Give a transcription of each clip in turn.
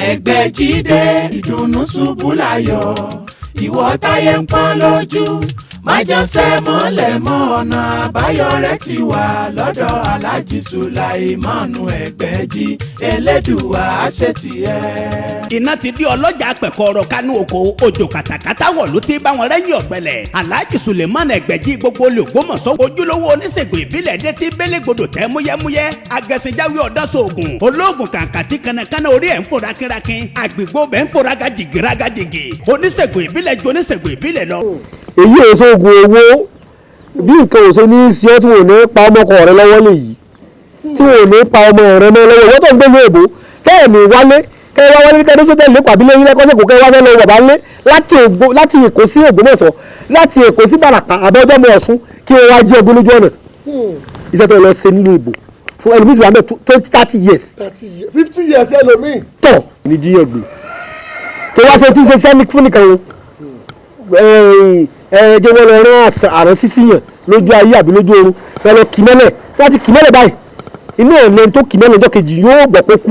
Egbeji dé ìdùnnú ṣubú láyọ̀ ìwọ táyé ń pọ́n lójú má jọ́sẹ̀ mọ́lẹ̀ mọ́ ọ̀nà àbáyọ rẹ̀ ti wà lọ́dọ̀ Alhaji Sulyman Egbeji Elédùà àṣetìẹ́. Iná ti di ọlọ́jà pẹ̀kọ́rọ̀ kánú oko òjò kàtàkàtà wọ̀ ló ti bá wọn rẹ́yìn ọ̀gbẹ́lẹ̀. Alhaji Sulyman Egbeji gbogbo olè Ògbómọ̀ṣọ́ ojúlówó oníṣègùn ìbílẹ̀ dé ti bélégbodò tẹ́ múyẹ́múyẹ́ agẹ̀sìnjáwé ọ̀dọ́sọ̀ọ̀gùn olóògùn kàǹkàtí kanakana orí ẹ̀ ń fò rákínrákín àgbègbè bẹ́ẹ̀ ń fò rágàjìgì oníṣègùn ìbílẹ̀ ju oníṣègùn ìbílẹ̀ lọ. Èyí ò sóògùn owó bí nǹkan ò ṣe ní í ṣe ọ́ tí wọ́n ní pa ọmọkọ rẹ lọ́wọ́ lèyí tí wọ́n ní pa ọmọ rẹ mọ́ lọ́wọ́ ìwọ́n tó ń gbé ní èbó kẹ́ẹ̀ ní wálé kẹ́ẹ̀ wá wálé ní kẹ́ẹ̀ tó tẹ̀lé pàbí lẹ́yìn lẹ́kọ́sẹ̀ kò kẹ́ẹ̀ wá fẹ́ lọ bàbá ńlé láti Èkó sí Ògbómọ̀ṣọ́ láti Èkó sí Bàràpá àbọ̀jọ́ mọ́ Ọ̀ṣun kí wọ́n wá jí ọgbọ́n lójú ọ̀nà iṣẹ́ tó lọ ṣe nílùú ìbò fún ẹlòmíì tó wà mẹ́ 30 years 50 years ẹlòmíì. tọ̀ ní jíyàn gbé tó wá ṣe tí ń ṣe sẹ́ni fún nìkan jẹ́ wọ́n lọ rán àrùn sísí yàn lójú ayé àbí lójú oorun ẹ lọ kì mẹ́lẹ̀ láti kì mẹ́lẹ̀ báyìí inú ẹ̀lẹ́ tó kì mẹ́lẹ̀ ọjọ́ kejì yóò gbọ́ pé kú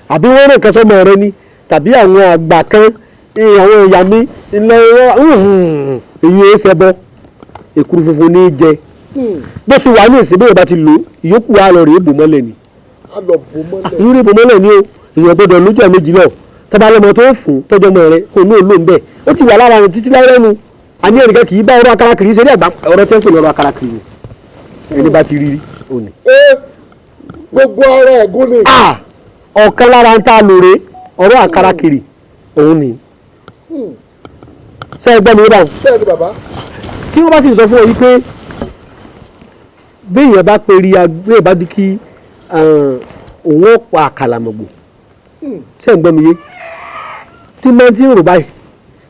àbí wọ́n rìn kan sọ́mọ rẹ ni tàbí àwọn àgbà kan àwọn ìyá mi ilẹ̀ èyí ẹ̀ ṣẹbọ èkuru funfun ní í jẹ bó ṣe wà ní ìsìn bí yorùbá ti lò ìyókù wa lọ rèé bò mọ́lẹ̀ ni ìyókù bò mọ́lẹ̀ ni o èèyàn gbọ́dọ̀ lójú ẹ̀ méjì náà tọ́ba lọ́mọ tó fún tọ́jọ́ mọ́ rẹ kò ní òun bẹ́ẹ̀ ó ti wà lára rẹ títí láyé lẹ́nu àní ẹnìkan kì í bá ọ̀rọ̀ akarakiri ṣe ní àgbà ọ̀rọ̀ tó ń pè ní ọ̀rọ̀ akarakiri ni ẹni bá ti rí òní. gbogbo ọ̀rọ̀ ẹ̀gún ni. ọ̀kan lára ń ta lóore ọ̀rọ̀ akarakiri òun ni. ṣé ẹ gbọ́ mi báwọn. bẹ́ẹ̀ ni bàbá. tí wọ́n bá sì sọ fún ọ yìí pé béèyàn bá pe rí agbé bá di kí òun ó pa àkàlàmọ̀gbò ṣé ẹ gbọ́ mi yé tí máa ti ń rò báyìí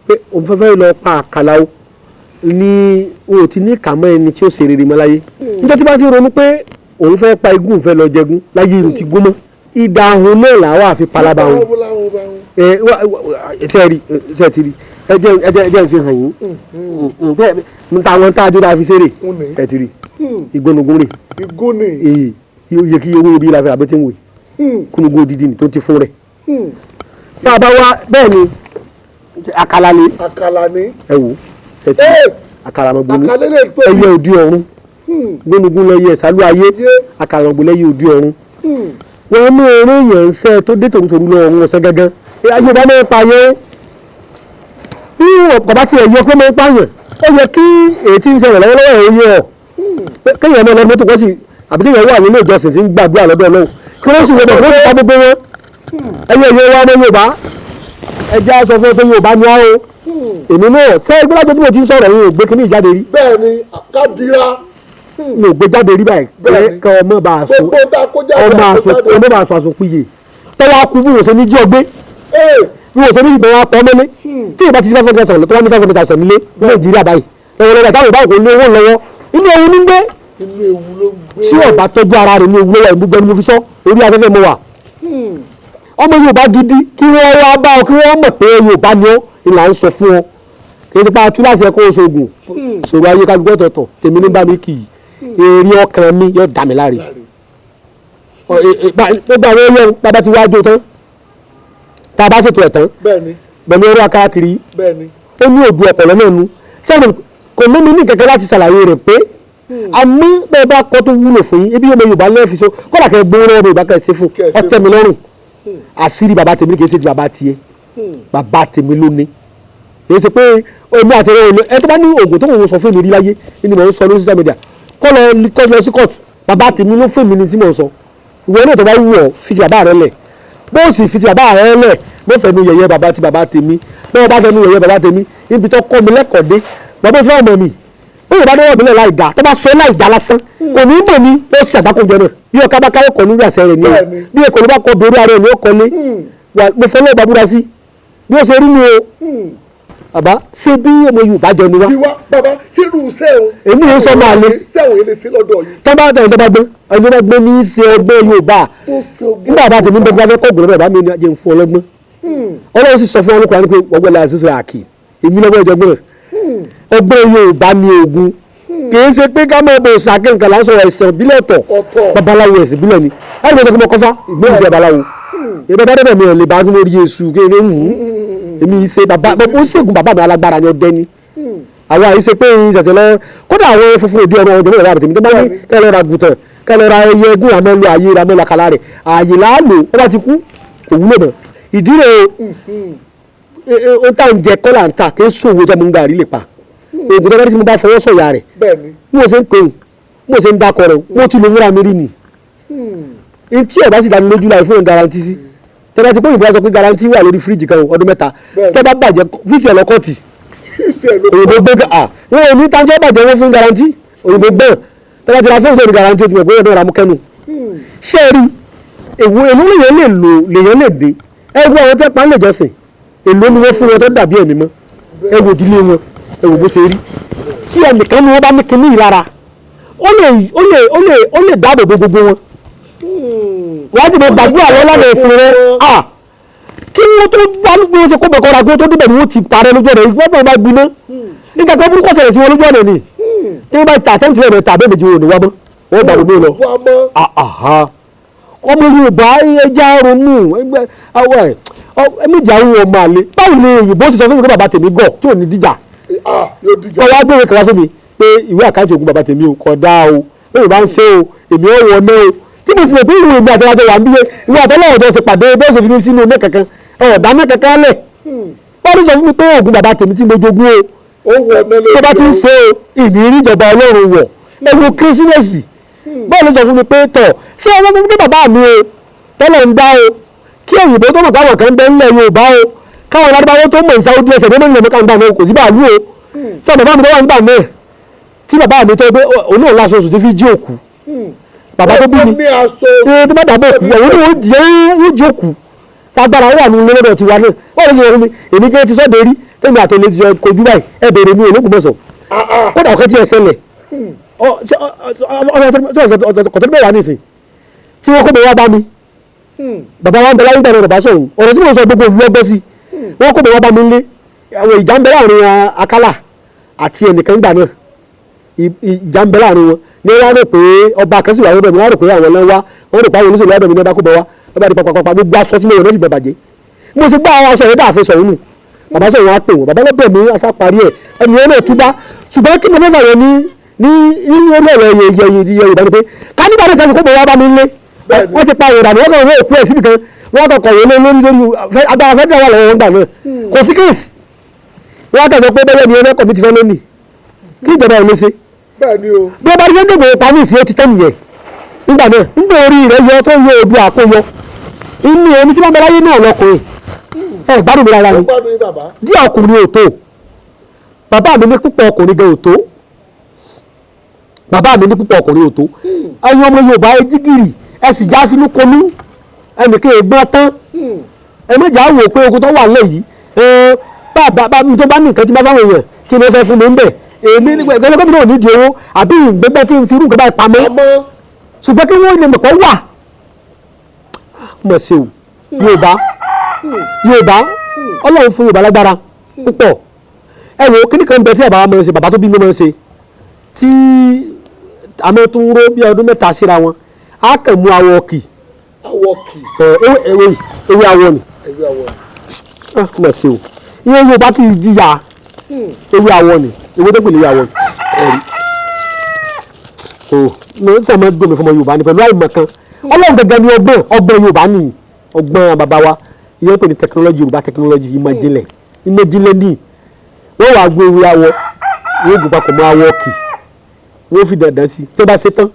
pé òun fẹ́fẹ́ lọ pa àkàlà o ní o ti ní kàmọ́ ẹni tí ó ṣe rere mọ́ láyé níjọ́ tí bá ti ronú pé òun fẹ́ pa igún fẹ́ lọ jẹgún láyé irú ti gún mọ́ ìdáhùn náà làwọn àfi palaba wọn ṣe ti rí ẹjẹ́ fi hàn yín níta wọn tá a dúró àfi ṣeré ṣe ti rí ìgbónugun rè èyí yẹ kí owó ibi ìlàfẹ́ àbẹ́tẹ̀ ń wè kúnugun odidi ni tó ti fún rẹ̀ tá a bá wá bẹ́ẹ̀ ni àkàlà ni ẹ wò ẹ ti àkàlà mọ̀gbọ́n ni ẹyẹ òdi ọ̀run gbónugun lẹ́yẹ ìsálú ayé àkàlà mọ̀gbọ́n lẹ́yẹ òdi ọ̀run wọn mú eré yẹn ń sẹ́ tó dé tòrútòrú lọ ọ̀run ọ̀sẹ̀ gángan ayé bá máa ń pa yẹn bí bàbá tiẹ̀ yẹ kó máa ń pààyàn ó yẹ kí èyí tí ń ṣẹlẹ̀ lọ́wọ́lọ́wọ́ ẹ̀ yẹ ọ̀ kéèyàn máa lọ mọ́tò kọ́ sí àbí kéèyàn wà nínú ìjọsìn tí ń gbàdúrà lọ́dọ̀ Ọlọ́run kí wọ́n sì wọ́n bọ̀ fún gbogbo wọn ẹyẹ ìyẹn wa ọmọ Yorùbá ẹjẹ́ aṣọ fún ẹgbẹ́ Yorùbá ni wọ́n o èmi náà ṣé ẹgbẹ́ lájọ tí mo ti ń sọ̀rọ̀ yìí ò gbé kíní ìjáde rí. bẹ́ẹ̀ ni kádìrá. mi ò gbé jáde rí báyìí kẹ ọmọ bá a sọ àsopìyè tọ́wọ́ akú bí wò ṣe ní jí ọgbẹ́ bí wò ṣe ní ìbọn wa pọ̀ mọ́lé tí ìbá ti di 500,000 tó wá ní 500,000 nílé Nàìjíríà báyìí lọ́wọ́lọ́wọ́ táwọn ìbáwò kò ní owó lọ́wọ́ inú ewu ní gbé tí ọba tọ́jú ara rẹ̀ ní ewu lọ́wọ́ ìgbúgbẹ́ ni mo fi sọ orí afẹ́fẹ́ mo wà ọmọ Yorùbá gidi kí wọ́n wá bá ọ kí wọ́n mọ̀ pé Yorùbá ni ó ìlà ń sọ fún ọ kí n ti pa túláṣẹ ẹ̀kọ́ oṣoògùn ṣòro ayé ká gbọ́ tọ̀tọ̀ tèmi ní bá mi kì í èrè ọkàn mi yóò dà mí láre gbogbo àwọn ẹyẹ bàbá ti wá jó tán tá a bá ṣètò ẹ̀ tán pẹ̀lú ẹ̀rọ akárakiri ó ní òdu ọ̀pọ̀lọ́ náà nu sẹ́ni kò ní mi ní kẹ̀kẹ́ láti ṣàlàyé rẹ̀ pé àmì bẹ́ẹ̀ bá kọ́ tó wúlò fún yín ebi yóò mọ Yorùbá lẹ́ẹ̀fi so kọ́lá kẹ́ gbóhùn rẹ̀ Yorùbá kẹ́ ṣe fún ọtẹ mi lọ́rùn àṣírí bàbá tèmi kì í ṣe ti bàbá tiẹ̀ bàbá tèmi ló ní èyí ṣe pé omi àti ẹ̀rọ ẹ tó bá ní oògùn tó wọ́n sọ fún mi rí láyé ni mò ń sọ lórí social media kọ́ lọ sí court bàbá tèmi ló fún mi ní tí mò ń sọ ìwọ náà tó bá wù ọ́ fi ti bàbá rẹ lẹ̀ bó sì fi ti bàbá rẹ lẹ̀ bó fẹ́ mi yẹ̀yẹ́ bàbá ti bàbá tèmi bó bá fẹ́ mi yẹ̀yẹ́ bàbá tèmi ibi tó kọ́ mi lẹ́kọ̀ọ́ dé bàbá tí wọ́n mọ̀ mi ó yẹ bá dé wọ́n mi lẹ̀ láì dá tó bá sọ láì dá lásán kò ní bò mí ó sì àgbákòjọ náà bí ọkà bá káwọ́ kọ́ nígbà sẹ́rẹ̀ ni o bí èkó ló bá kọ́ bẹ̀rù ara ẹ̀ ní ó kọ́ ní mo fẹ́ lọ́ọ́ bàbúrà sí bí ó ṣe rí mi o bàbá ṣé bí ọmọ Yorùbá jọ ni wá. ìwà bàbá sírù sẹ́wọ̀n. èmi yóò sọ máa lé. sẹ́wọ̀n yẹn lè ṣe lọ́dọ̀ yìí. tọ́ba tẹ̀ ìjọba gbé ẹni bá gbé ní í ṣe ọgbọ́n Yorùbá. nígbà bá tèmi bẹ́ẹ̀ bá kọ́ gbọ́dọ̀ bàbá mi ní ajé ń fún ọlọ́gbọ́n. Ọlọ́run sì sọ fún ọlọ́kùnrin pé wọ́n gbọ́dọ̀ àṣìṣe àkì èmi lọ́gbọ́n ìjọgbọ́n ọgbọ́n Yorùbá ni ogun kì í ṣe pé ká máa bọ̀ ṣàkẹ́ nǹkan láǹṣọ ẹ̀sìn ìbílẹ̀ ọ̀tọ̀ babaláwo ẹ̀sìn ìbílẹ̀ ni láti bọ̀ sọ pé mo kọ́fá ìgbóhùn sí babaláwo ìbá bá débẹ̀ mi ò lè bá tún lórí èṣù kéré hù èmi ṣe bàbá ó ṣègùn bàbá mi alágbára ni ọdẹ ni àwọn àyíṣe pé ìṣẹ̀tẹ̀ lọ kódà àwọn funfun òdi ọ̀rọ̀ ọ̀dọ́ ìrọ̀lẹ́ àbẹ̀tẹ̀mí tó bá ní kẹ́lẹ́ ra gùtàn kẹ́lẹ́ ra ẹyẹ egún àmọ́ lo àyè ra mọ́ làkàlà rẹ̀ àyè láàlò ó bá ti kú kò wúlò mọ́ ìdí rẹ̀ ó tà ń jẹ kọ́là ń tà kí sòwò tó mú gbà rí lè pa oògùn tó bá tí mo bá fọwọ́ sọ̀yà rẹ̀ mo ṣe ń pè mo ṣe ń dákọ̀ rẹ̀ mo ti lo fúnra mi rí ni tí ẹ̀ bá sì dání lójú láì fún ẹ̀ garanti sí tẹ́lá ti pé ìbúra sọ pé garanti wà lórí fíríjì kan ọdún mẹ́ta tẹ́ bá bàjẹ́ fíìsì ẹ̀ lọ́kọ̀tì òyìnbó gbé wọn ò ní tàǹtẹ́ bàjẹ́ wọn fún garanti òyìnbó gbọ́n tẹ́lá ti ra fún ìṣòro garanti ojú ẹ̀ pé ọdún ìràmú kẹ́nu ṣé ẹ rí èwo èlò lèyàn lè lò lèyàn lè dé ẹ gbọ́ àwọn tẹ́ pa ń lè jọ́sìn èlò ni wọ́n fún wọn tó dàbí ẹ̀mí mọ́ ẹ wò ìdílé wọn ẹ wò bó ṣe rí tí ẹnìkan ni wọ́n bá ní kinní ìlara ó lè dáàbò bo gbogbo wọn wọ́n ti bẹ gbàdúrà wọn lọ́nà ẹ̀sìn rẹ̀ kí wọ́n tó bá bí wọ́n ṣe kó bẹ̀kọ́ ra kí wọ́n tó débẹ̀ ni wọ́n ti parẹ́ lójú ọ̀nà ìgbọ́n náà bá gbiná nígbà tó burúkú ṣẹlẹ̀ sí wọn lójú ọ̀nà ni tí wọ́n bá ti àtẹ́ǹtì rẹ̀ mẹ́ta abẹ́ méjì wọn ò ní wá mọ́ wọ́n bá ronú lọ. ọmọ Yorùbá ẹja ronú ẹmíjà ń wọ máa lé báwo ni òyìnbó ti sọ fún mi pé bàbá tèmi gọ̀ tí ò ní díjà kọ́ wá gbé ìwé kan fún mi pé ìwé àkáǹtì ògùn bàbá tèmi ò kọ̀ dáa o bẹ́ẹ̀ bá ń ṣe o èmi ò wọ náà o tí mo sì mọ̀ pé ìwé ìgbà àtẹ̀wájọ wà ń bíye ìwé àtẹ̀lọ́wọ̀ tó ṣe pàdé bẹ́ẹ̀ ṣe fi mi sínú ilé kankan ọ̀dà náà kankan lẹ̀ wọ́n ti sọ fún mi pé ògùn bàbá tèmi tí mo jogún o tí mo bá ti ń ṣe o ìní ìjọba Ọlọ́run wọ̀ ẹ̀wọ̀n kérésìmesì bọ́ọ̀ ló sọ fún mi pé tọ̀ ṣé ẹ wọ́n fún mi pé bàbá mi o tẹ́lẹ̀ ń dá o kí òyìnbó tó mọ̀ káwọn kan bẹ́ ńlẹ̀ Yorùbá o káwọn aládùbáwọ́ tó mọ̀ ìsáwó díẹ̀ sẹ̀dẹ̀ mọ́nìyàn mọ́kàn gbà náà kò sí bàálù o sọ bàbá mi tó wà ń gbà náà tí bàbá mi tó gbé òun náà láṣọ oṣù tó fi jí òkú bàbá tó bí mi tó bá dàbọ̀ òkú òun náà yóò jí òkú tágbára wà ní ilé lọ́dọ̀ tiwa náà wọ́n lè ṣe fún mi èmi kí ẹ ti sọ́dọ̀ rí tẹ́mi àtọ̀lẹ́ ti kojú báyìí ẹ bèrè mi Ògbómọ̀ṣọ́ kódà ọ̀kẹ́ tí ẹ ṣẹlẹ̀ kọ̀tọ́ bẹ́ẹ̀ wà nísìn tí wọ́n kó bẹ̀ wá bá mi bàbá wa ń bẹ láyé gbàgbé bàbá sọ̀hún ọ̀rọ̀ tí mo sọ gbogbo ìlú ọgbẹ́ sí wọ́n kó bẹ̀ wá bá mi lé àwọn ìjà ń bẹ láàrin Akálà àti ẹnìkan gbà náà ìjà ń bẹ láàrin wọn ní wọ́n rò pé ọba kan sì wà lọ́dọ̀ mi wọ́n rò pé àwọn ọlọ́wà wọ́n rò pé àwọn olóṣèlú lọ́dọ̀ mi ní ọba kó bẹ̀ wá ọba di pàpàpàpà gbogbo aṣọ tí mo wọ̀ lọ́sì bẹ̀ bàjẹ́ mo sì gbá aṣọ yẹn dáàfin sọ̀hún nù bàbá sọ̀hún wa pè wọ́n bàbá lọ́bẹ̀ mi aṣá parí ẹ̀ ẹni yẹn náà túbá ṣùgbọ́n kí mo fẹ́ fàyọ ní orí ọ̀rọ̀ Yorùbá ni pé ká nígbà tó kẹ́sì kó bẹ̀ wá bá mi lé wọ́n ti pa ìrànà wọ́n kàn wọ́n òkú ẹ̀ síbi kan wọ́n kàn kọ̀wé lórí agbára fẹ́ẹ́ wà lọ́wọ́ gbà náà kò sí kéèsì wọ́n kàn sọ pé bẹ́ẹ̀ ni ẹlẹ́kọ̀ọ́ mi ti fẹ́ lónìí kí ìjọba ò lè ṣe bí wọ́n bá rí sẹ́ńdẹ̀ gbòòrò pàmì ìsìn ó ti tẹ́ nìyẹn nígbà náà nígbà orí rẹ̀ yọ tó yọ òdu àkóyọ inú omi tí wọ́n bẹ láyé náà lọkùnrin ẹ gbádùn mi rárá ni díẹ̀ ọkùnrin ò tó bàbá mi ní púpọ̀ ọkùnrin gan ò tó bàbá mi ní púpọ̀ ọkùnrin ò tó ẹ̀yin ọmọ Yorùbá ẹ jígìrì ẹ sì já sínú konú ẹnìkan ègbọ́n tán ẹ méjì á wò pé ogun tó wà lẹ́yìn bàbá mi tó bá ní nǹkan tí bá fáwọn èèyàn kí ni ó fẹ́ fún mi ń bẹ̀ èmi nígbà ìgbẹ́lẹ́ gómìnà ò nídìí owó àbí ìgbẹ́gbẹ́ kí n fi irú nǹkan báyìí pamọ́ ṣùgbọ́n kí wọ́n lè mọ̀ pé wà mọ̀ sí o Yorùbá Ọlọ́run fún Yorùbá lágbára púpọ̀ ẹ wo kíní kan bẹ tí bàbá máa ń ṣe bàbá tó bí mi máa ń ṣe tí àmọ́ tó ń ró bí ọdún mẹ́ta síra wọn á kàn mú awọ kì ewé awọ ni mọ̀ sí o iye Yorùbá kì í jìyà ewé awọ ni ewé tó pèlè ewé awọ ni mo ń sọ ma gbẹmí fún ọmọ Yorùbá ni pẹ̀lú àìmọ̀ kan Ọlọ́run gẹ́gẹ́ ni ọgbọ́n Yorùbá ni ọgbọ́n bàbá wa ìyẹn pè ní tẹkinọ́lọ́jì Yorùbá tẹkinọ́lọ́jì ìmọ̀ ìjìnlẹ̀ ní wọ́n wàá gbé ewé awọ wọ́n gùn papọ̀ mọ́ awọ kì wọ́n fi dandan sí tó bá ṣe tán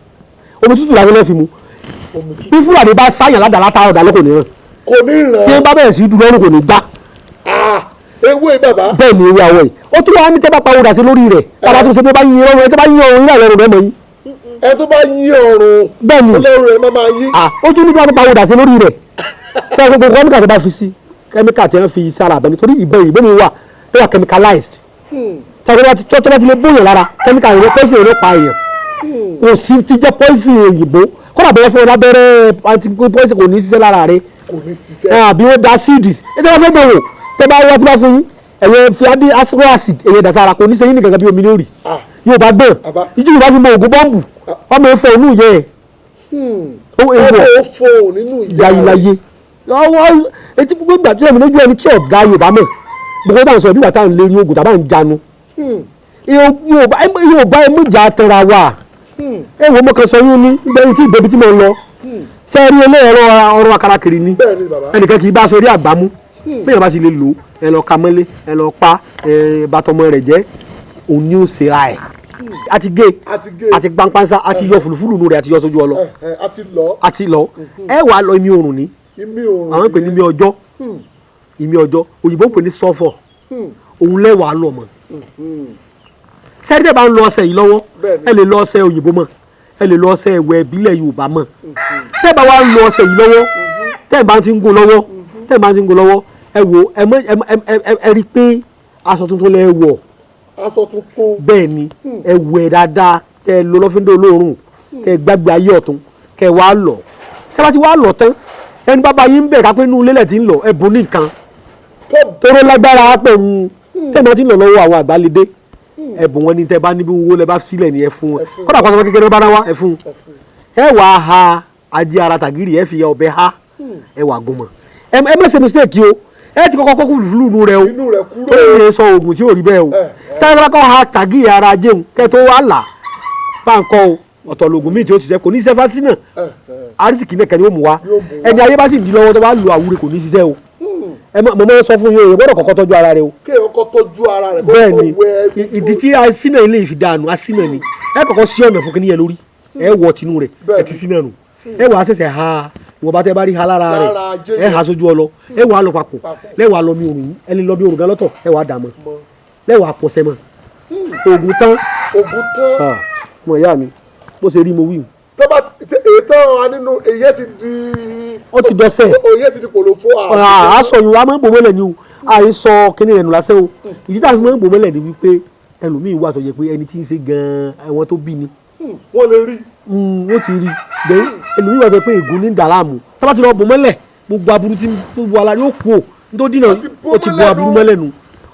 omi tútù làwọn náà fi mu bí Fúlàní bá sáyàn ládàá látara ọ̀dà lóko nìran tí wọ́n bá bẹ̀rẹ̀ sí dúró lóko ní já ewé bàbá bẹ́ẹ̀ ni ewé awọ yìí ó tún wá ní tẹ́ bá pa òdà sí lórí rẹ̀ bàbá tó ṣe pé bá yín ọrùn ẹ tẹ́ bá yín ọrùn nílẹ̀ lọ́rùn rẹ̀ mọ́ yín ẹ tó bá yí ọrùn bẹ́ẹ̀ ni Ọlọ́run ẹ máa yí ó tún ní tí wọ́n pa òdà sí lórí rẹ̀ tí wọ́n gbogbo kẹ́míkà tó bá fi sí kẹ́míkà tí wọ́n fi sára àbẹ̀ nítorí ìbọn mi wà tó wà chemicalized tí wọ́n bá ti lè bóyàn lára kẹ́míkà yẹn pọ́ìsì yẹn pa èèyàn kò sí ti jẹ́ pọ́ìsì òyìnbó kọ́nà bẹ̀rẹ̀ fún ọ lábẹ́rẹ́ pọ́ìsì kò ní ṣiṣẹ́ lára rẹ̀ àbí ó da seeds ẹ tẹ́ wọ́n fẹ́ bẹ̀rù tẹ́ bá wọ́n tí wọ́n fún yín ẹ̀yẹ fi acid ẹ̀yẹ dasara kò ní sẹ́yìn nìkan kan bí omi lórí yóò bá gbọ́n ìjú Yorùbá fi mọ ògùn bọ́ǹbù ọmọ ẹ̀fọ́ inú yẹ ọmọ ẹ̀fọ́ nínú ìyá láyé ọwọ́ etí gbogbo ìgbà tó ẹ̀mí lójú ẹni tí ọ̀gá Yorùbá mọ̀ gbogbo táwọn sọ nígbà táwọn lérí ogun tàbá ń janu Yorùbá ẹ méjà tẹra wa ẹ wo mọ̀kàn sọ yín ní gbẹ̀yìn tí ìbẹ̀bí tí mo lọ sẹ́ẹ̀rí eléyẹ̀rọ ọrọ̀ akarakiri ni ẹnìkan kì í bá sórí àgbámú bẹ́ẹ̀ bá sì lè lò ẹ lọ ka mọ́lé ẹ lọ pa bàtọ́mọ rẹ̀ jẹ́ òun ni ó ṣe ra ẹ̀ àti gé àti pánpánṣá àti yọ fùlùfùlù nù rẹ̀ àti yọ sójú ọlọ àti lọ ẹ wàá lọ imi òrùn ní àwọn pè ní imi ọjọ́ òyìnbó pè ní sọ́fọ̀ òun lẹ́wàá lọ mọ́ sẹ́ẹ̀rí tẹ́ bá ń lọ ọṣẹ yìí lọ́wọ́ ẹ lè lọ ọṣẹ òyìnbó mọ́ ẹ lè lọ ọṣẹ ẹ̀wẹ̀ ìbílẹ̀ Yorùbá mọ́ tẹ́ bá wá ń lọ ọṣẹ yìí lọ́wọ́ tẹ́ bá ti ń gún lọ́wọ́ ẹ wò ẹ rí i pé aṣọ tuntun lẹ wọ̀ bẹ́ẹ̀ ni ẹ wẹ̀ dáadáa kẹ lọ lọ́fíńdé olóòórùn kẹ gbàgbé ayé ọ̀tún kẹ wá lọ kẹ bá ti wá lọ tán ẹni bàbá yín ń bẹ̀ ká pé inú ilé lẹ̀ ti ń lọ ẹ bùn ní nǹkan tóró lágbára pẹ̀lú tẹ́ bá ti ń lọ lọ́wọ́ àwọn àgbálédé ẹ̀bùn wọn ni tẹ́ bá níbi owó lẹ bá sílẹ̀ ní ẹ fún wọn kódà kọ́sọ́ kékeré bá wá ẹ fún ẹ wàá ha ajé ara tàgírì ẹ fi ọbẹ̀ ha ẹ wàá gún mọ́ ẹ má ṣe mistake o ẹ ti kọ́kọ́ kó fúlùfúlù rẹ o ó lè sọ oògùn tí ò rí bẹ́ẹ̀ o táyà kọ́ ha tàgírì ara jẹun kẹ́ tó wà là báńkọ́ o ọ̀tọ̀ lògùn míì tí ó ti ṣe kò ní ṣiṣẹ́ fásínà arísìkì náà kẹ́ni ó mú wa ẹni ayé bá sì di lọ́wọ́ tó bá lu àwúre kò ní ṣiṣẹ́ o mo máa ń sọ fún yín o gbọ́dọ̀ kọ́kọ́ tọ́jú ara rẹ o. kí èèyàn kọ́ tọ́jú ara rẹ. bẹ́ẹ̀ ni ìdí tí asínà ilé ìfidànù asínà ni ẹ kọ́kọ́ sí ọ̀nà fún kíní yẹn lórí ẹ wọ tinú rẹ ẹ ti sínà nù ẹ wàá ṣẹ̀ṣẹ̀ ha wọ́n bá tẹ́ bá rí ha lára rẹ ẹ ha sójú ọlọ ẹ wàá lọ papọ̀ lẹ́wàá lọ mi òrùn ẹ lè lọ bí òrùn gan lọ́tọ̀ ẹ wàá dà mọ́ lẹ́wàá pọ̀sẹ̀ mọ́ ògùn tán mọ̀ ìyá mi bó ṣe rí mo wí. tọ́ba ètò nínú èyí ti di. ó ti dọ́sẹ̀. èyí ti di kòlòfó. aṣọ yorùbá máa ń bò mọ́lẹ̀ ni o àìsọ kíní rẹ̀ nù lásẹ̀ o ìdí tá a fi máa ń bò mọ́lẹ̀ ni wípé ẹlòmíín wà tó yẹ pé ẹni tí ń ṣe gan-an àwọn tó bí ni. wọ́n lè rí. wọ́n ti rí then ẹlòmíín wà tó yẹ pé ègún ní dàlámù tọ́ba ti lọ bò mọ́lẹ̀ gbogbo aburú tí tó bu ala yóò kú o nítorí dínà ó ti bu aburú mọ́lẹ̀ nu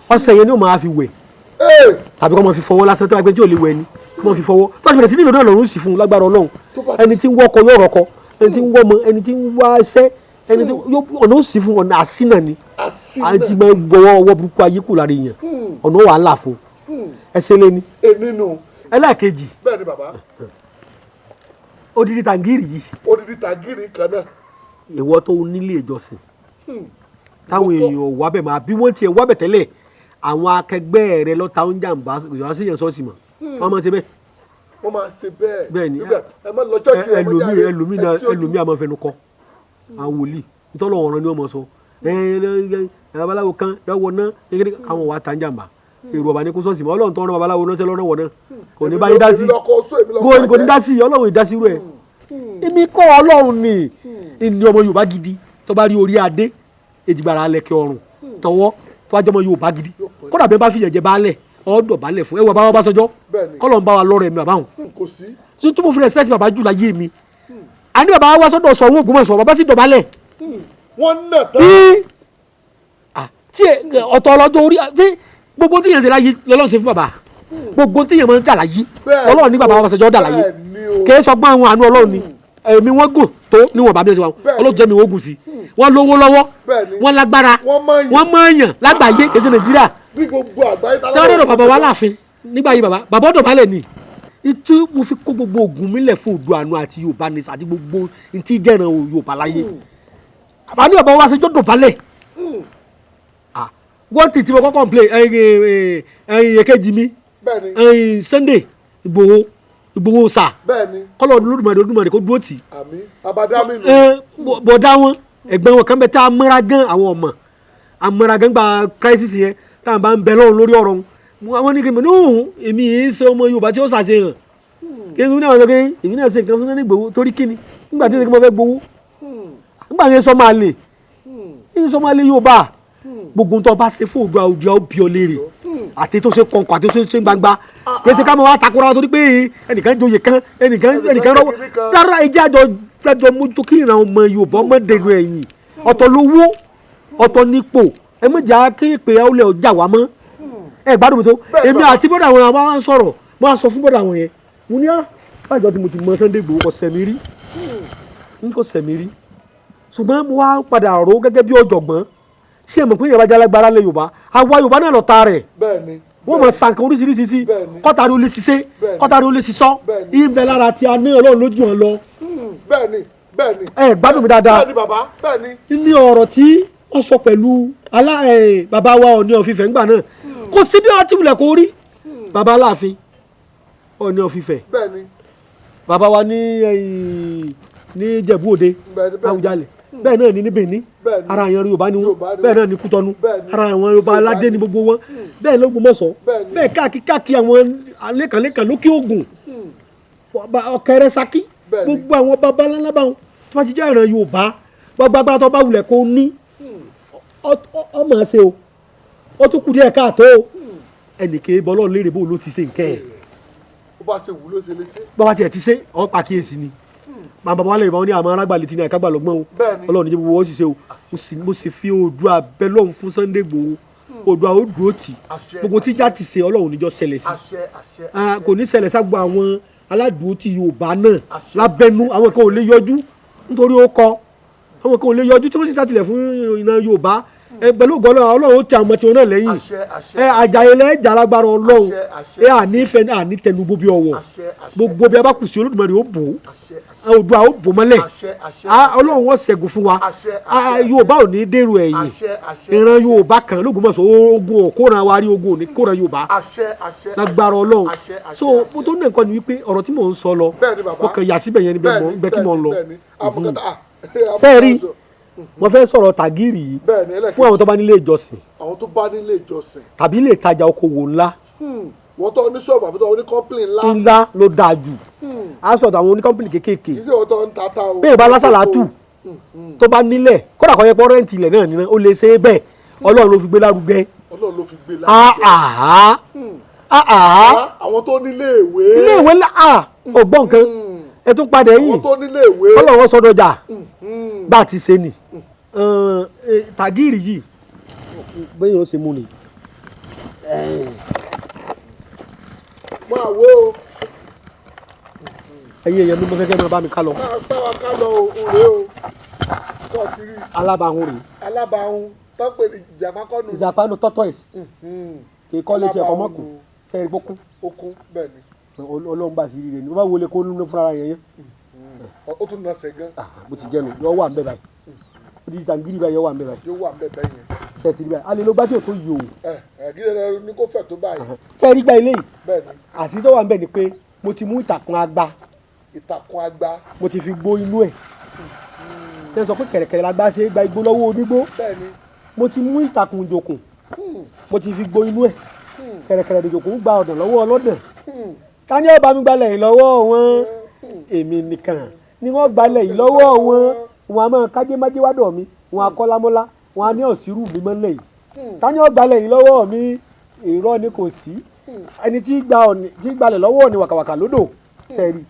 ọṣẹ yẹn ni ó máa fi wẹ̀ tàbí kọ́ máa fi fọwọ́ lásán tó wá pé tí ò lè wẹ̀ ni wọ́n fi fọwọ́ tó a ti bẹ̀rẹ̀ sí nílò náà lọ́rùn sí fún un lágbára Ọlọ́run ẹni tí ń wọ́kọ yóò rọ́kọ ẹni tí ń wọ́mọ ẹni tí ń wá iṣẹ́ ẹni tí ọ̀nà ó sì fún ọ̀nà àsínà ni àti máa ń gbọ́wọ́ ọwọ́ burúkú ayé kù lára èèyàn ọ̀nà wà á là fún ẹsẹ̀ lé ní. ẹlẹ́ẹ̀kejì odidi tàǹgìrì yìí. odidi tàǹgìrì kan náà. ìwọ tó nílé ìjọsìn táwọn èèyàn wábẹ̀ máa bí wọ́n tiẹ̀ wábẹ̀ tẹ́lẹ̀ àwọn akẹgbẹ́ rẹ lọ́ta ń jàǹbá ìyọ̀sí yẹn sọ́ọ̀sì mọ̀ wọ́n máa ṣe bẹ́ẹ̀. wọ́n máa ṣe bẹ́ẹ̀. bẹ́ẹ̀ ni ẹ má lọ chọ́ọ̀chì rẹ mọ́ jáde ẹlòmíì àmọ́ fẹnu kọ àwọn wòlíì nítorí ọ̀ràn ni wọ́n mọ̀ sọ babaláwo kan yọ wọ ná kékeré àwọn wà tá ń jàǹbá èrò ọ̀bà ní kó sọ́ọ̀sì mọ́ ọlọ́run tó ń rán babaláwo náà tẹ́lọ́rọ́ wọ̀ náà kò ní báyìí dá sí kò ní dá sí ọlọ́run ìdá sí irú ẹ̀ èmi kọ́ ọlọ́run ni ìní ọmọ Yorùbá gidi tó bá rí orí adé èjìgbàrà alẹ́kẹ́ ọrùn tọwọ́ tó wájú ọmọ Yorùbá gidi kódà bẹ́ẹ̀ bá fi yẹ̀jẹ̀ baálẹ̀ ọ̀dọ̀ baálẹ̀ fún ẹwà bàbá bá sọjọ́ kọ́lọ̀ ń bá wa lọ́rọ̀ ẹ̀mí bàbá hùn tí tó mo fi respect bàbá jù láyé mi àní bàbá wa sọ́dọ̀ sọ owó Ògbómọ̀ṣọ́ bàbá sì dọ̀bálẹ̀. wọ́n nà tán. tí ọ̀tọ̀ ọlọ́jọ́ orí tí gbogbo tí yẹn ṣe láyé lọ́lọ́run ṣe fún bàbá gbogbo tí yẹn máa ń dà láyé Ọlọ́run ní bàbá wa sọjọ́ dà láyé kì í sọ pé àwọn àánú Ọlọ́run ni ẹ̀mí wọn gùn tó níwọ̀n bàbá ẹ̀sìn wa Ọlọ́run jẹ́ mi wọ́n gùn sí wọ́n lówó lọ́wọ́ wọ́n lágbára wọ́n mọ̀ọ́yàn lágbàáyé kì í ṣe Nàìjíríà tẹ́wọ́n bàbá wa láàfin nígbà yìí bàbá dọ̀bálẹ̀ ni ìtú mo fi kó gbogbo ògùn mi lẹ̀ fún Oòduà àánú àti Yorùbá ní àti gbogbo ntí jẹ́ràn Yorùbá láyé bàbá ní bàbá wa ṣe jọ́ dọ̀bálẹ̀ wọ́n ti mo kọ́kọ́ play ẹyin èkejì mi ẹyin Sunday Ìgbòho sà kọ́lọ̀ Olódùmarè kó dúró tì bọ̀dá wọn ẹ̀gbọ́n wọn kan bẹ tá a mọ́ra gan àwọn ọmọ àmọ́ra gan gba crisis yẹn táwọn bá ń bẹ lọ́run lórí ọ̀rọ̀ wọn ní kí n mọ̀ ní èmi yìí ṣe ọmọ Yorùbá tí ó ṣàṣeyàn kí n náà sọ pé èmi náà ṣe nǹkan fún ní Ìgbòho torí kíni nígbà tí mo fẹ́ gbowó nígbà tí sọ máa lè Yorùbá gbogbo tó bá ṣe fún Oòduà Oòduà ó bí ọ léèrè àti tó ṣe kọ̀ǹkọ̀ àti tó ṣe gbangba kẹsì ká mọ wá takora torí pé ẹnìkan joyè kan ẹnìkan rọwọ rárá ẹjẹ àjọ mójútó kí ìran ọmọ Yorùbá ọmọ dèrò ẹ̀yìn ọ̀tọ̀ lówó ọ̀tọ̀ nípò ẹ méjà kí pé ẹ ó lẹ ọjà wá mọ́ ẹ gbádùn mi tó èmi àti bọ́dà àwọn àwọn àwọn sọ̀rọ̀ mo á sọ fún bọ́dà àwọn yẹn mo ní àjọ tí mo ti mọ Sunday Igboho kò sẹ̀mí rí n kò sẹ̀mí rí ṣùgbọ́n mo wá padà rò gẹ́gẹ́ bí ọ̀jọ̀gbọ́n ṣé ẹ mọ̀ pé ìyàbá jálágbára lè Yorùbá àwa Yorùbá náà lọ́ta rẹ̀ wọ́n mọ̀ sànkàn oríṣiríṣi sí kọ́tàrí ó lè ṣiṣẹ́ kọ́tàrí ó lè ṣiṣọ́ ibẹ̀ lára tí a ní Ọlọ́run lójú hàn lọ. bẹ́ẹ̀ni. ẹ gbádùn mi dáadáa. bẹ́ẹ̀ni bàbá bẹ́ẹ̀ni. ní ọ̀rọ̀ tí wọ́n sọ pẹ̀lú bàbá wa Ọọ̀ni of Ifẹ̀ ńgbà náà kò sí bí wọ́n ti wulẹ̀ kó rí bàbá Aláàfin Ọọ̀ni of Ifẹ̀ bàbá wa ní Ìjẹ̀bú Òde Àwùjalẹ̀ bẹ́ẹ̀ náà ní Benin ara àwọn Yorùbá ni wọn bẹ́ẹ̀ náà ní Kútọ́nù ara àwọn Yorùbá aládé ní gbogbo wọn bẹ́ẹ̀ l'Ógbómọ̀ṣọ́ bẹ́ẹ̀ káàkiri àwọn lẹ́kànlẹ́kàn lókè Ògùn Ọ̀kẹ́rẹ́ Ṣakí gbogbo àwọn bàbá ńlá báwọn tó bá ti jẹ́ ìran Yorùbá gbogbo agbára tó bá wulẹ̀ kó ní ọmọ ṣe o ó tún kù díẹ̀ káàtó ẹnìkan bọ́lọ́ lérè bó ló ti ṣe nǹkẹ́ ẹ̀ bó bá ṣe wù ló ṣe lè ṣe. bó bá tiẹ̀ ti ṣe ọ́ pàkíyèsí ni bàbá wa lè bá wọn ní àmọ́ arágbàlẹ̀ tí ní àìkágbà lọ́gbọ́n o Ọlọ́run níjẹ́ gbogbo wọ́n sì ṣe o mo sì fi Oòduà abẹ́ lọ́hùn fún Sunday Igboho Oòduà ó dúró tì gbogbo tíjà ti ṣe Ọlọ́run níjọ́ ṣẹlẹ̀ sí kò ní ṣẹlẹ̀ ságbó àwọn aládùúgbò ti Yorùbá náà lábẹ́nú àwọn kan ò lè yọjú nítorí ó kọ àwọn kan ò lè yọjú tí wọ́n sì ṣàtìlẹ̀ fún iná Yorùbá pẹ̀lú ògo Ọlọ́run ó ti àwọn tiwọn náà lẹ́yìn àjàyẹlẹ jàlágbára Ọlọ́run àní tẹnugbó bí ọwọ́ gbogbo bí a bá kù sí Olódùmarè ó bò ó Oòduà ó bò mọ́lẹ̀ Ọlọ́run wọ́n ṣẹ́gun fún wa Yorùbá ò ní dèrò ẹ̀yìn ìran Yorùbá kan l'Ógbómọ̀ṣọ́ ogun òkóran wa rí ogun òní kóran Yorùbá lágbára Ọlọ́run so mo tó ní nǹkan ni wípé ọ̀rọ̀ tí mò ń sọ lọ mo kàn yà síbẹ̀ yẹn níbẹ̀ kí mò ń lọ sẹ́ẹ̀rí mo fẹ́ sọ̀rọ̀ tàgírì yìí fún àwọn tó bá nílé ìjọsìn. àwọn tó bá nílé ìjọsìn. tàbí ilé ìtajà okòwò ńlá. wọ́n tó ní ṣọ́ọ̀bù àbí tó ní kọ́ńpìlì ńlá. ńlá ló dáa jù. a sọ̀tọ̀ àwọn oníkọ́ńpìlì kéékèèké. kì í ṣe wọ́n tó ń tata o. bẹ́ẹ̀ bá lásàlátù tó bá nílẹ̀ kódà kọ́ yẹ pọ́ rẹ́ǹtì ilẹ̀ náà nínú ó lè ṣe é bẹ́ẹ̀ Ọlọ́run ló fi gbé lárugẹ. Ọlọ́run ló fi gbé lárugẹ. àwọn tó nílé ìwé. ilé ìwé ọgbọ́n nǹkan ẹ tún padà yìí àwọn tó nílé ìwé. Ọlọ́run sọdọ̀jà bá a ti ṣe nì tàgírì yìí bẹ́ẹ̀ yóò ṣe mú ni. máa wo ẹ̀yin èèyàn mi mo fẹ́ kẹ́ máa bá mi ká lọ. bá wa ká lọ òun o tó ti rí. alábàáhùn rèé. alábàáhùn tó pè ní ìjàpá kọ́nù. ìjàpá nu tortoise. kì í kọ́ létí ẹ̀kọ́ mọ́kùn kẹ́rì gbókùn. okun bẹ́ẹ̀ ni. Ọlọ́run bá sí rí rẹ̀ ni wọ́n bá wọlé kó nínú fúnra yẹn yẹn. ó tún nà sẹ́ gan. bó ti jẹ́nu yọ wà ń bẹ̀ báyìí odi tàǹgìrì báyìí yọ wà ń bẹ̀ báyìí. yóò wà ń bẹ̀ bẹ́ẹ̀ yẹn. sẹ́ẹ̀tì báyìí alẹ́ ló gbá tí o tó yìí o. gíga rẹ ní kó fẹ̀ tó báyìí. sẹ́ẹ̀rì gba ilé yìí. bẹ́ẹ̀ni. àti tó wà ń bẹ̀ ni pé mo ti mú ìtàkùn àgbá. ìtàkùn àgbá. mo ti fi gbó inú ẹ̀. ṣé sọ pé kẹ̀rẹ̀kẹ̀rẹ̀ la gbá ṣe gba igbó lọ́wọ́ onígbó. bẹ́ẹ̀ni. mo ti mú ìtàkùn ìjòkùn. mo ti fi gbó inú ẹ̀. kẹ̀rẹ̀kẹ̀rẹ̀ ìjòkùn gba ọ̀dàn lọ́wọ́ ọlọ́dàn. ta ni ó bá mi gbalẹ̀ yìí lọ́wọ́ wọn èmi nìkan ni wọ́n gbalẹ̀ yìí lọ́wọ́ wọn a máa kájé májé wádọ̀ mi wọn a kọ́lámọ́lá wọn a ní ọ̀sírù mi mọ́lẹ̀ yìí ta ni ó gbalẹ̀ yìí lọ́wọ́ mi irọ́ ni kò sí ẹni tí gbalẹ̀ lọ́wọ́ ni wàkàwàkà lódò sẹ́ẹ̀rì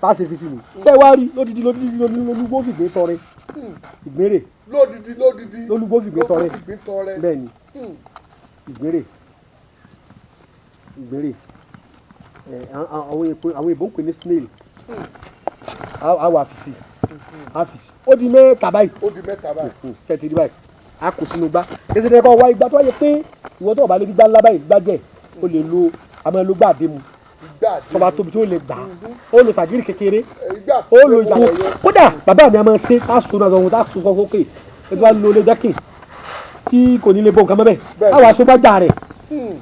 tá a ṣe fi sí mi ṣé wá rí lódìdí lólúgbó fìgbé tọrẹ ìgbérè lólúgbó fìgbé tọrẹ bẹ́ẹ̀ ni ìgbérè àwọn èbó ń pè ní snail a wà àfìsí ó di mẹ́ta báyìí tẹ̀tì rí báyìí a kò sínú gbá kẹsì ní ẹ̀kọ́ wá igbá tó wáyé pé ìwọ tó wà bá lè gbá ńlá báyìí gbá jẹ́ o lè lo àmọ́ ló gbà dé mu tọba tóbi tí ó lè gbà ó lo tàgírì kékeré ó lo ìyàwó kódà bàbá mi a máa ṣe tá a sọ náà sọ tá a sọ sókè ẹ tó bá lo lé jẹ́kì tí kò ní lè bọ́ nǹkan mọ́ bẹ́ẹ̀ a wà so bá jà rẹ̀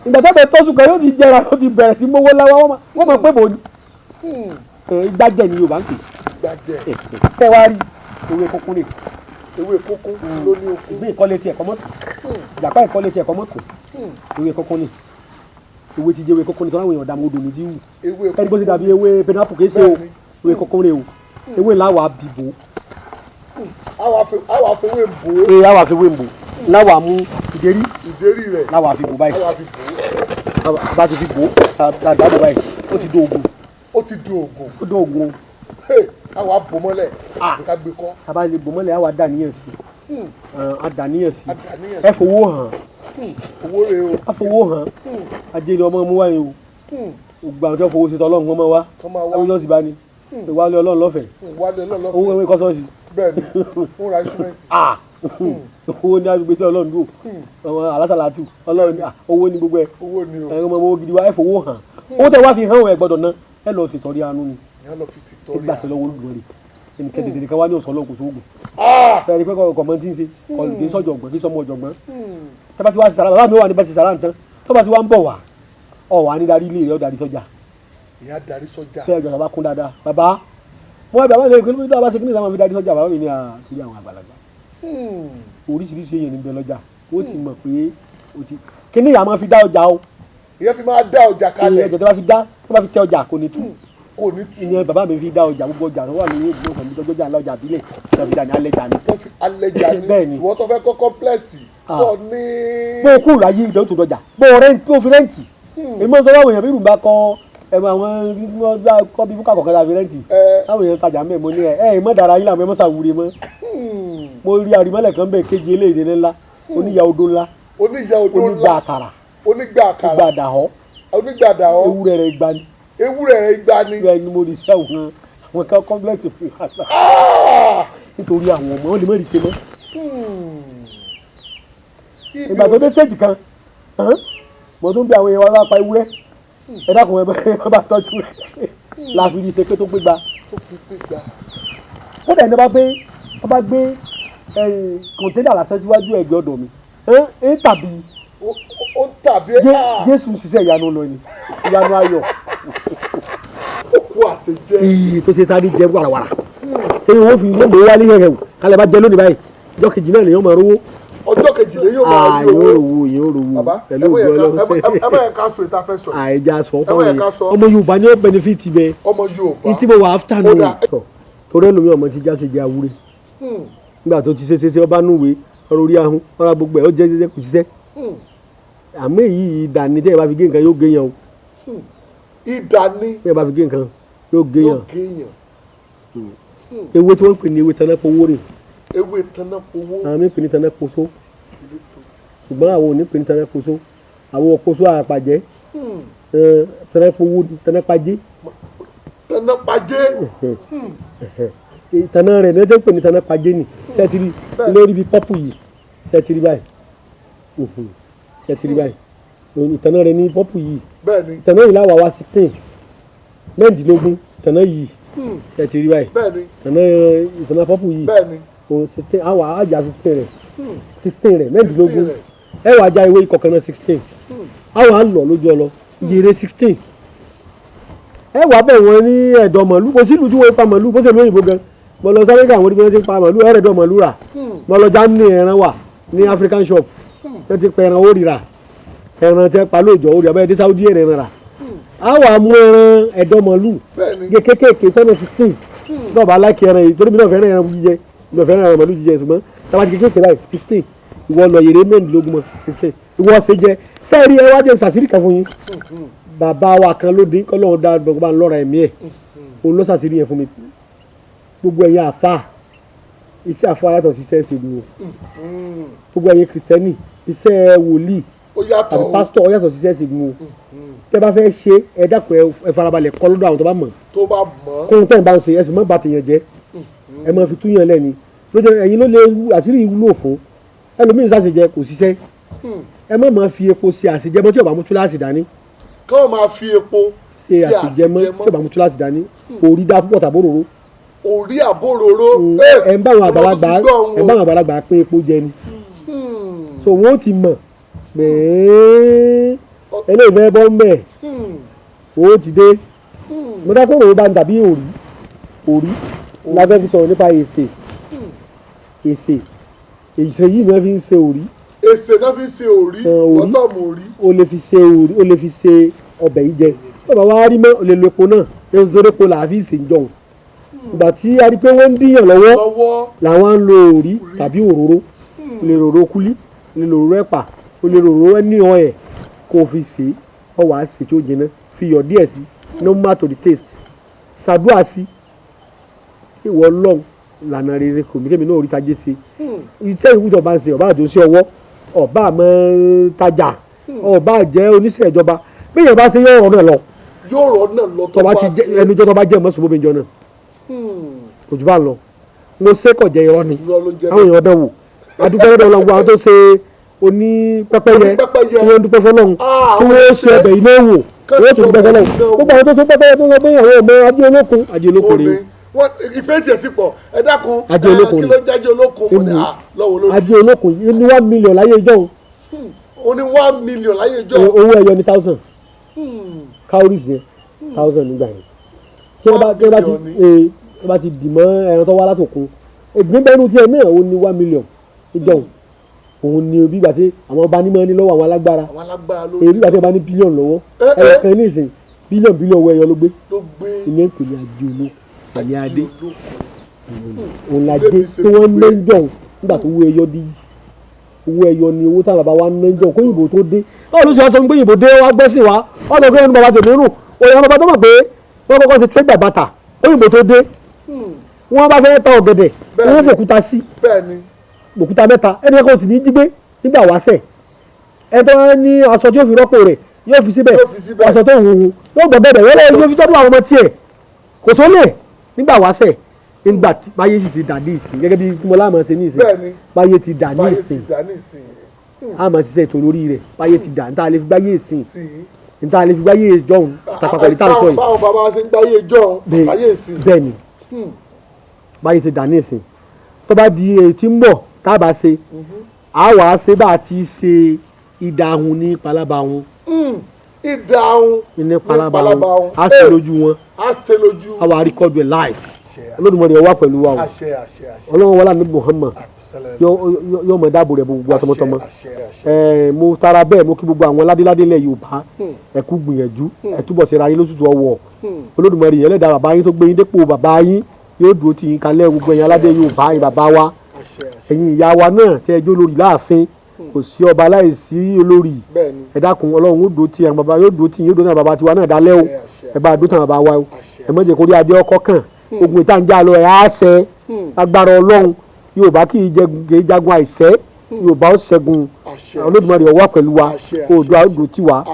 ìgbà tó bẹ tọ́sùn kan yóò ti jẹra yóò ti bẹ̀rẹ̀ sí mówó láwa wọ́n mọ̀ pé bò ní. ìgbàjẹ ni Yorùbá ń pè. ṣé wàá rí ewé kókó rè. ewé kókó ló ní okun. ìgbín ìkọ́lé tiẹ̀ kọ́ mọ́tò. ìjàpá ìkọ́lé tiẹ̀ kọ́ mọ́tò. ewé kókó ni ewé ti jẹ́ ewé kókó ni tọ́lá àwọn èèyàn dààmú odò ní ti wù. ẹni bó ti dàbí ewé pẹnápù kìí ṣe o ewé kókó rè o ewé làwà bìbò. àwa fewé bò. àwa fewé bò láwa mú ìdérí rẹ̀ láwa fi bò báyìí bá ti fi bò dáadáa bò báyìí ó ti do oògùn. ó ti do oògùn. ó do oògùn. àwa bò mọ́lẹ̀ ká gbé kọ́. àbá lè bò mọ́lẹ̀ àwa dà níyàn sí àdàníyàn sí ẹ fowó hàn. owó rẹ o. a fowó hàn ajé ni ọmọ mú wáyé o gbogbo àwọn tí wọ́n fowó sí tọ́lọ́run wọn máa wá àwọn yóò sì bá ní ìwálé Ọlọ́run lọ́fẹ̀ẹ́ owó ẹ̀wọ̀n kọ́sọ́ọ̀sì bẹ́ẹ̀ni fún ra instrument. owó ní agbègbè tí ọlọ́run dùn àwọn alásàlátù ọlọ́run ní owó ní gbogbo ẹ̀ owó ni o owó gidi wa ẹ̀ fowó hàn owó tẹ wá fi hàn ẹ̀ gbọ́dọ̀ ná ẹ̀ lọ́ọ́ fi sọ̀rí àánú ni ẹ̀ gbàsẹ̀ lọ́wọ́ olùdókòrè ẹnìkan tètè kan wá ní ọ̀sán lọ́kùn sóògùn fẹ́ẹ́ rí pé kọ̀ọ̀kan tí ń ṣe kì í sọ̀jọ̀gbọ́n kì í sọmọ ọ̀jọ̀gbọ́n tẹ́bá ti wá sí sàrà bàbá mi wà níbẹ̀ sí sàrà nǹkan tọ́ba ti wá ń bọ̀ wá ọ̀wà ní darí ilé rẹ̀ ó darí sọ́jà ìyá darí sọ́jà fẹ́ẹ́ jọ̀ọ́ bá kún dáadáa bàbá mo bàbá mi kí ló dé bá ṣe kí ní sáwọn fi darí sọ́jà bàbá mi ní àkúrẹ́ àwọn àgbàlagbà oríṣiríṣi èèyàn níbẹ̀ lọ́jà ó ti mọ̀ pé kí ní ìyá máa fi dá ọjà o ìyá fi máa dá ọjà kalẹ̀ ẹ̀jẹ̀ tó bá fi tẹ ọjà kò ní tú kò ní tú ìyẹn bàbá mi fi dá ọjà gbogbo ọjà tó wà ní ìlú ọ̀sán nítorí ọjà ńlá ọjà àbílẹ̀ ìjọba ìjà ní alẹ́jà ni. alẹ́jà ni ìwọ tó fẹ́ kọ́ kọ́ńplẹ́ẹ̀sì tó ní. bó o kúrò láyé ìdánwò tó dọjà bó o fi rẹ́ǹtì èmi ò sọ láwọn èèyàn bí ìrùbá kọ àwọn kọ́ bí búkà kọ̀ọ̀kan la fi rẹ́ǹtì láwọn èèyàn tajà mẹ́ẹ̀ mo ní ẹ̀ mọ́ dára yín làwọn ẹ̀ mọ́ sàwúre mọ́ mo rí àrímọ́lẹ̀ kan bẹ́ẹ̀ kéje eléyìí ńlá oníyà odó ńlá onígbà àkàrà onígbà àdàhọ́ ewúrẹ́ rẹ̀ gbani bẹ́ẹ̀ ni mo rí sí àwọn kan kọ́ńplẹ́ẹ̀sì fún yàrá nítorí àwọn ọmọ wọn lè má rí ṣe mọ́. ìgbà tó dé séèjì kan mo tún bí àwọn èèyàn wá pa ewúrẹ́ ẹ dákun ẹ bá tọ́jú rẹ̀ la fi rí ṣe pé tó gbégbá. ó dẹ̀ ní wọ́n bá gbé kọ̀ńténà lásán síwájú ẹ̀gbẹ́ ọ̀dọ̀ mi tàbí Jésù ṣiṣẹ́ ìyanu lọ ni ìyanu ayọ̀ tó ṣe sáré jẹ wàràwàrà ẹni wọ́n fi lóde wálé yẹn kálẹ̀ bá jẹ lónìí báyìí ọjọ́ kejì náà lèyàn máa rówó. ọjọ́ kejì lèyàn máa rí owó yóò rówó pẹ̀lú ògbó ẹ bá yẹn ká sọ ìta fẹ́ sọ. àìjà sọ fáwọn yẹn ọmọ Yorùbá ni ó benefit bẹ ní tí mo wà after nù torí ẹlòmíì ọmọ ti já ṣe jẹ àwúrẹ nígbà tó ti ṣe ọba núwèé ọ̀rọ̀ orí ahun ọ̀rọ̀ gbogbo ẹ̀ ó jẹ́ kò ṣiṣẹ́ àmọ́ èyí ìdání tẹ́ ẹ bá fi gé nǹkan yóò gé yàn o. ìdání tẹ́ ẹ bá fi gé nǹkan yóò gé yàn. ewé tí wọ́n ń pè ní ewé tanápowó rè. ewé tanápowó. àwọn mi pè ní tanáposo ṣùgbọ́n àwọn ò ní pè ní tanáposo àwọn òposo àpàjẹ́ tanápowó tanápajé. ìtànà rẹ̀ ní ọjọ́ pè ní tanápajé ni ṣẹ́tìrì lórí bíi pọ́pù yìí ṣẹ́tìrì báyìí ṣẹ́tìrì báyìí ìtànà rẹ̀ ní pọ́pù yìí ìtànà yìí láwàá wá 16 mẹ́rìndínlógún ìtànà yìí ṣẹ́tìrì báyìí ìtànà pọ́pù yìí 16 àwà àjà 15 rẹ̀ 16 rẹ̀ mẹ́rìndínlógún ẹ wàá já ewé ìkọ̀kan náà 16 àwà á lọ lójú ọlọ yèrè 16 ẹ wàá bẹ̀ wọ́n ní ẹ̀dọ̀ màlúù kò sí ìlú tí wọ́n pa màlúù bó ṣe lóyìnbó gan mo lọ sáré àwọn oníbi wọn ti pa màlúù ẹ̀rẹ̀dọ̀ màlúù rà mo lọ já ní ẹran wà ní African shop ẹ ti pa ẹran ó rira ẹran tẹ pa lóòjọ́ ó rí abẹ́rẹ́ dé Saudi ẹran rà á wà mú ẹran ẹ̀dọ̀ màlúù kékèké sọ́nà 16 náà bá láìkí ẹran yìí torí mi náà fẹ́ràn ẹran jíjẹ mi náà fẹ́ràn ẹran màlúù jíjẹ ṣùgbọ́n tábà ti kékèké báyìí 16 ìwọ lọ yèrè mẹ́rìndínlógún mọ́ 16 ìwọ ṣe jẹ sẹ́ẹ̀rí ẹ wá jẹ́ sàṣírí kan fún yín bàbá wa kan ló dín kọ́lọ́run dá gbogbo àwọn lọ́ra ẹ̀mí ẹ̀ òun ló ṣàṣírí yẹn fún mi gbogbo ẹ̀yin àfa iṣẹ́ àfa yàtọ̀ sí iṣẹ́ ìṣèlú o gbogbo ẹ̀yin kìrìsìtẹ́nì iṣẹ́ wòlíì àti pásítọ̀ ó yàtọ̀ sí iṣẹ́ ìṣèlú o tẹ́ bá fẹ́ ṣe ẹ dákun ẹ farabalẹ̀ kọ́ lọ́dọ̀ àwọn tó bá mọ̀ kóhun tẹ́ ẹ̀ bá ń ṣe ẹ sì mọ́ bá tèèyàn jẹ́ ẹ máa fi túyàn lẹ́ni lójú ẹ̀yin ló lè àṣírí ìwúlò fún ẹlòmíín ṣàṣejẹ kò ṣiṣẹ́ ẹ má máa fi epo ṣe àṣejẹmọ́ tí ò bá mú túláàsì dání kọ́ máa fi epo ṣe àṣejẹmọ́ tí ò bá mú túláàsì dání orí dá púpọ̀ tàbóròró orí àbóròró ẹ ń bá àwọn àgbàlagbà pín epo jẹ ni so wọn ó ti mọ̀ pé eléyìí fẹ́ bọ́ mẹ́ owó ti dé mo dá kóòrò bá ń dàbí òrí la fẹ́ fi sọ̀rọ̀ nípa èsè yìí ni wọ́n fi ń ṣe òrí. èsè náà fi ṣe òrí ọtọ mọ òrí. o lè fi ṣe òrí o lè fi ṣe ọbẹ̀ yìí jẹ bàbá wa rí mọ́ o lè lo epo náà nítorí epo là á fi ṣe ń jọun ìgbà tí a rí pé wọ́n ń díyàn lọ́wọ́ làwọn ń lo òrí tàbí òróró o lè ròró kúlí o lè ròró ẹ̀pà o lè ròró ẹni ọ̀ẹ̀ kó o fi ṣe ọ wàá ṣe tí ó jẹná fi iyọ̀ díẹ̀ sí no matter the taste ṣàdúrà sí ìwọ lọ́n lànà rere kò mí kémi náà orí tajé ṣe iṣẹ́ ìwúdọ̀ bá ń ṣe ọba àjò sí ọwọ́ ọba àmọ́ tajà ọba àjẹ́ oníṣẹ́ ìjọba bí èèyàn bá ṣe yóò rọ̀ náà lọ tó bá ti ẹnujọ́ tó bá jẹ́ mọ́sùn bóbi jọ náà kò jù bá ń lọ mo ṣe kọ̀ jẹ́ irọ́ ni àwọn èèyàn dẹ̀ wò adúgbò lọ́dọ̀ ọlọ́run àwọn tó ṣe oní pẹ́pẹ́yẹ tí wọ́n dúpẹ́ fọlọ́run tí wọ́n ṣe ẹbẹ̀ iná wò wọ́n sì dúpẹ́ fọlọ́run gbogbo àwọn tó ṣe pẹ́pẹ́yẹ tó sọ pé àwọn ọmọ ajé olókun rèé ìpè tiẹ̀ ti pọ̀ ẹ dákun ajé olókun kí ló jẹ́ ajé olókun mo ní lọ́wọ́ lórí. ajé olókun ní 1 million láyé ìjọ o ní 1 million láyé ìjọ. owó ẹyọ ní 1000 cowries yẹn 1000 nígbà yẹn tí wọ́n bá ti dì mọ́ ẹran tó wá látòkun ìgbínbẹ́nu tiẹ̀ náà ó ní 1 million ìjọ òun ni bí gbà tí àwọn ọba ní mọ́ ní lọ́wọ́ àwọn alágbára èyí bí gbà tí wọ́n bá ní bílíọ̀nù lọ́wọ́ ẹ̀rọ kan ní ìsìn bílíọ̀nù owó ẹyọ ló gbé ilé ìpèlè ajé olókun sàlẹ̀ adé òun la dé tí wọ́n ná ń jọ nígbà tó owó ẹyọ dé owó ẹyọ ni owó táwọn bàbá wa ná ń jọ kó òyìnbó tó dé báwo ló ṣe wá sọ pé òyìnbó dé wá gbẹ́sìn wá ọ̀dọ̀ kí wọ́n bàbá tèmi rù òyìnbó bàbá tó mọ̀ pé wọ́n kọ́kọ́ ti trade by barter òyìnbó tó dé wọ́n bá fẹ́ ta ọ̀gẹ̀dẹ̀ wọ́n fòkúta sí òkúta mẹ́ta ẹni ẹ̀kọ́ sì ní jí gbé nígbà wáṣẹ̀ ẹ tó ní aṣọ tí yóò fi rọ́pò rẹ̀ yóò fi síbẹ̀ aṣọ tó hùhù yóò gbọ́ bẹ̀rẹ̀ yóò fi tọ́jú àwọn ọmọ tiẹ̀ kò sólè nígbà wáṣẹ̀ nígbà tí báyé sì ti dà ní ìsìn gẹ́gẹ́ bí mo láàmú ṣe ní ìsìn báyé ti dà ní ìsìn àmọ́ ṣiṣẹ́ ètò lórí rẹ̀ báyé ti dà níta lè fi gbáyé ìsìn níta lè fi gbáyé ìjọhún tàpapọ̀ ní táǹtọ̀ yìí. báwọn bàbá ṣe ń gbáyé ìjọhún gbáyé ìsìn. bẹ́ẹ̀ ni báyé ti dà ní ìsìn tó bá di èyí tí ń bọ̀ tá a bá ṣe a wà á ṣe bá a ti ṣe ìdáhùn ní palaba wọn. ìdáhùn ní palaba wọn a ṣe lójú wọn a wà á rìkọ́dù ẹ̀ live olódùmọ̀rẹ́ ẹ wá pẹ̀lú wa o ọlọ́run wọlé àmì Muhammad yóò mọ̀ dáàbò rẹ̀ gbogbo àtọmọtọmọ mo tara bẹ́ẹ̀ mo kí gbogbo àwọn ládéládé lẹ̀ Yorùbá ẹ kú gbìyànjú ẹ túbọ̀ ṣe ra yín lóṣooṣù ọwọ́ olódùmọ̀rẹ́ yẹn lẹ́dàá bàbá yín tó gbé yín dépò bàbá yín yóò dúró tì yín kalẹ̀ gbogbo ẹ̀yin aládé Yorùbá yín bàbá wa ẹ̀yin ìyá wa náà tẹ́ ẹjọ́ lórí láàfin kò sí ọba láìsí olórí ẹ dákun ọlọ́run ó dúró tì yín bàbá yóò dúró tì yín yóò dúró tì bàbá tiwa náà dálẹ́ o ẹ bá dúró tì bàbá wa o ẹ má jẹ́ kó rí adé ọkọ kàn ogun ìtànjà lọ ẹ̀ á ṣẹ agbára ọlọ́run Yorùbá kì í jagun àìṣẹ́ Yorùbá ó ṣẹ́gun Olódùmarè ó wà pẹ̀lú wa Oòduà ó tì wá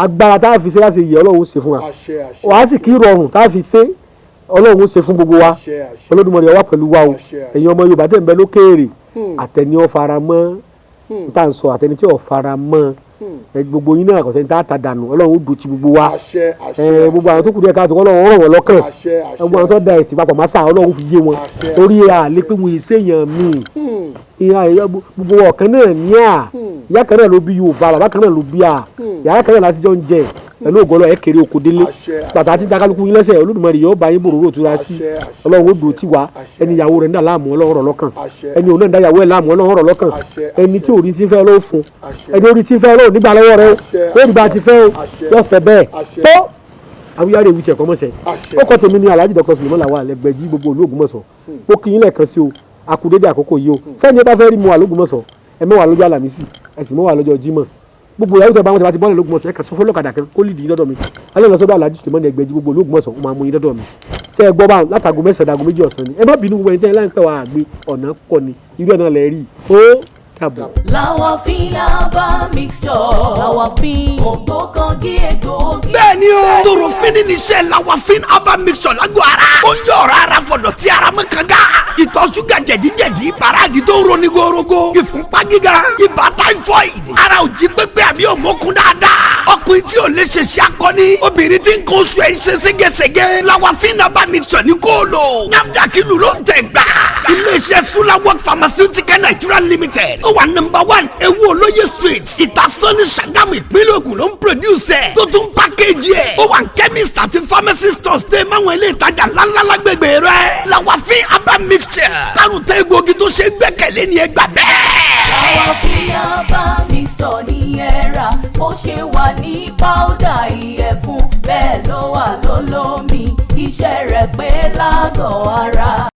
agbára tá a fi ṣe láti yẹ ọlọ́run ó ṣe fún wa wàá sì kí rọrùn tá a fi ṣe ọlọ́run ó ṣe fún gbogbo wa Olódùmarè ó wà pẹ̀lú wa o ẹ̀yin ọmọ Yorùbá tẹ̀ ń bẹ lókèèrè àtẹni ó fara mọ́ n tà ń sọ àtẹni tí ó fara mọ́ gbogbo yín náà kò sẹ́ni tá a ta dànù ọlọ́run ó dùn ti gbogbo wa gbogbo àwọn tó kù díẹ̀ káàtó ọlọ́run ràn wọ́n lọ́kàn gbogbo àwọn tó da ẹ̀sìn papọ̀ mọ́sá ọlọ́run fi yé wọn torí àlẹ́ pé wọ́n ṣèyàn míì gbogbo ọ̀kan náà ní à ìyá kan náà ló bí Yorùbá bàbá kan náà ló bí à ìyá kan náà láti jọ ń jẹ pẹ̀lú ògbọ́lọ́ ẹ̀ kéré oko délé bàtà àti dakaluku yín lẹ́sẹ̀ Olódùmarè yóò bá yín bòròrò tura sí ọlọ́run ó dùn tí wa ẹni ìyàwó rẹ̀ ń dà láàmú ọlọ́run rọ̀ lọ́kàn ẹni òun náà ń dá ìyàwó ẹ̀ láàmú ọlọ́run rọ̀ lọ́kàn ẹni tí orí ti ń fẹ́ ọlọ́run fún ẹni orí ti ń fẹ́ ọlọ́run nígbà lọ́wọ́ rẹ ó rí bá ti fẹ́ o yóò fẹ́ bẹ́ẹ̀ tó awuyare ewu tiẹ̀ kọ́mọ́sẹ̀ ó kọ́ tèmi ní Alhaji Dr Sulyman Lawal Egbeji gbogbo olú Ògbómọ̀ṣọ́ ó kí yín lẹ́ẹ̀kan sí o akudede àkókò yìí o fẹ́ni ẹ bá fẹ́ rí mu wà l'Ógbómọ̀ṣọ́ ẹ mọ́ wà lọ́jọ́ Àlàmísì ẹ sì mọ́ wà lọ́jọ́ Jímọ̀ gbogbo ìyàwó tẹ bá wọn tẹ bá ti bọ́ọ̀lù l'Ógbómọ̀ṣọ́ ẹ kà sọ fún ọlọ́kadà kó lìdí yín dọ́dọ̀ mi alẹ́ lọ sọ́dọ̀ Alhaji Sulyman Egbeji gbogbo olú Ògbómọ̀ṣọ́ ó máa mú yín dọ́dọ̀ mi ṣe é gbọ́ báwọn látago 9 dago 2 ọ̀sán ni ẹ má bínú gbogbo ẹni tẹ́ ẹ láǹpẹ́ wà á gbé ọ̀nà pọ̀ ni irú ẹ̀ náà lẹ́ rí ó dàbọ̀. Lawafin Aba mixture. Lawafin ògbókangí egbòogi. bẹ́ẹ̀ni o torofin ní iṣẹ́ Lawafin Aba mixture lágbo ara ó ń yọ ọ̀rọ̀ ara fọ̀dọ̀ tí ara mọ́ kanga ìtọ̀ ṣúgà jẹ̀díjẹ̀dí paráàdì tó ń roni gorogo ìfúnpá gíga ibà typhoid ara ò jí pépé àbí òmókun dáadáa ọkùnrin tí ò lè ṣe ṣe akọni obìnrin tí ń kó oṣù ẹ̀ ń ṣe ségesège Lawafin Aba mixture ní kóòlò NAFDAC ìlú ló ń tẹ̀ gbà iléeṣẹ́ Sulawok Pharmaceutical Nigeria Limited ó wà #1 ewu olóye street ìtasọ́ni Ṣàgámù ìpínlẹ̀ Ògùn ló ń produce ẹ̀ tó tún package ẹ̀ ó wà ní chemist àti pharmacy stores tẹ́ máwọn ilé ìtajà ńláńlá lágbègbè rẹ̀ Lawafin Aba mixture kárùn tẹ́ egbòogi tó ṣe gbẹ́kẹ̀lé ní ẹgbà bẹ́ẹ̀. Lawafin Aba mixture ní ẹ̀rà ó ṣe wà ní powder ìyẹ̀fun bẹ́ẹ̀ ló wà lólómi iṣẹ́ rẹ̀ pé lágọ̀ọ́ ara.